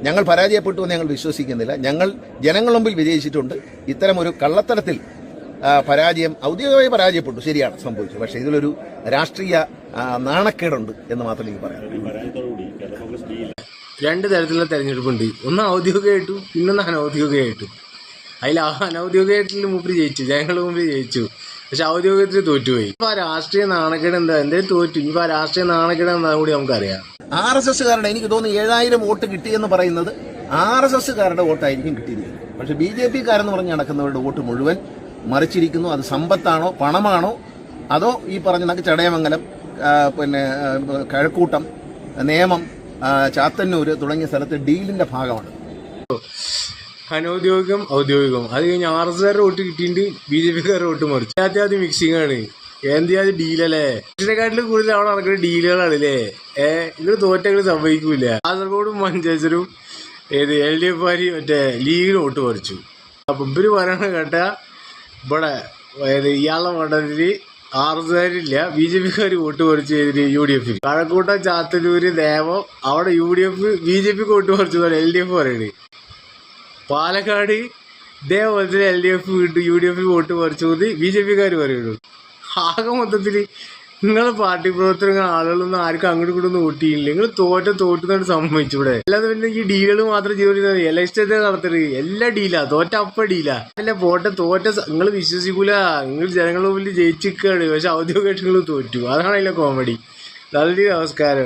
ഞങ്ങൾ പരാജയപ്പെട്ടു എന്ന് ഞങ്ങൾ വിശ്വസിക്കുന്നില്ല. ഞങ്ങൾ ജനങ്ങളുടെ മുമ്പിൽ വിജയിച്ചിട്ടുണ്ട്. ഇത്തരം ഒരു കള്ളത്തരത്തിൽ പരാജയം ഔദ്യോഗികമായി പരാജയപ്പെട്ടു, ശരിയാണ് സംഭവിച്ചത്. പക്ഷേ ഇതിലൊരു രാഷ്ട്രീയ നാണക്കേടുണ്ട് എന്ന് മാത്രമേ എനിക്ക് പറയാം. രണ്ട് തരത്തിലുള്ള തെരഞ്ഞെടുപ്പുണ്ട്. ഒന്ന് ഔദ്യോഗികമായിട്ടും പിന്നൊന്ന് അനൗദ്യോഗികമായിട്ടും. അതിൽ അനൗദ്യോഗികമായിട്ടുള്ള മൂപ്പര് ജയിച്ചു, ജനങ്ങളുടെ മുമ്പിൽ ജയിച്ചു. പക്ഷെ ഔദ്യോഗികത്തിൽ തോറ്റുപോയി. ഇപ്പൊ ആ രാഷ്ട്രീയ നാണക്കേട് എന്താ, എന്തായാലും തോറ്റു. ഇനിയിപ്പോ ആ രാഷ്ട്രീയ നാണക്കേട് എന്താ കൂടി നമുക്കറിയാം. RSSകാരുടെ എനിക്ക് തോന്നുന്നു 7000 വോട്ട് കിട്ടിയെന്ന് പറയുന്നത് RSSകാരുടെ വോട്ടായിരിക്കും കിട്ടിയിരിക്കുന്നത്. പക്ഷെ BJPക്കാരെന്ന് പറഞ്ഞ് നടക്കുന്നവരുടെ വോട്ട് മുഴുവൻ മറിച്ചിരിക്കുന്നു. അത് സമ്പത്താണോ പണമാണോ അതോ ഈ പറഞ്ഞ നമുക്ക് ചടയമംഗലം, പിന്നെ കഴക്കൂട്ടം, നേമം, ചാത്തന്നൂര് തുടങ്ങിയ സ്ഥലത്ത് ഡീലിന്റെ ഭാഗമാണ്. അനൗദ്യോഗികം ഔദ്യോഗികം അത് കഴിഞ്ഞ് RSSകാരുടെ വോട്ട് കിട്ടിയിട്ട് BJPക്കാരുടെ വോട്ട് മറിച്ചു. ആദ്യം മിക്സിംഗ് ആണ്. എന്തിയാത് ഡീലല്ലേ, ഇതിനെക്കാട്ടിലും കൂടുതൽ അവിടെ നടക്കുന്ന ഡീലുകളാണ് അല്ലേ. ഇവര് തോറ്റങ്ങൾ സംഭവിക്കൂല. കാസർഗോഡും മഞ്ചേശ്വരും LDF മറ്റേ ലീഗിന് വോട്ട് മറിച്ചു. അപ്പൊ ഇവര് പറയണ കേട്ട ഇവിടെ ഇയാളുടെ മണ്ഡലത്തില് RSSകാരില്ല, BJPക്കാർ വോട്ട് മറിച്ചു ചെയ്തിട്ട് UDF. കഴക്കൂട്ടം, ചാത്തന്നൂര്, നേമം അവിടെ UDF BJPക്ക് വോട്ട് മറിച്ചു LDF പറയണേ. പാലക്കാട് ഇതേപോലത്തെ LDF UDF വോട്ട് മറിച്ചു BJPക്കാർ പറയുള്ളൂ. ആകെ മൊത്തത്തിൽ നിങ്ങൾ പാർട്ടി പ്രവർത്തനങ്ങൾ ആളുകളൊന്നും ആർക്കും അങ്ങോട്ടും ഇങ്ങോട്ടും വോട്ട് ചെയ്യില്ല. നിങ്ങൾ തോറ്റുന്നതായിട്ട് സംഭവിച്ചു ഇവിടെ. അല്ലാതെ പിന്നെ ഈ ഡീലുകൾ മാത്രം ചെയ്തോണ്ടിരുന്നത് ഇലക്ഷൻ നടത്തരുത്. എല്ലാ ഡീലാ, തോറ്റ അപ്പ ഡീലാ. അല്ല തോറ്റ നിങ്ങൾ വിശ്വസിക്കൂല. നിങ്ങൾ ജനങ്ങളുടെ മുമ്പിൽ ജയിച്ചിരിക്കുകയാണ്. പക്ഷെ ഔദ്യോഗികമായിട്ട് നിങ്ങൾ തോറ്റു. അതാണ് അതിലെ കോമഡി. നന്ദി, നമസ്കാരം.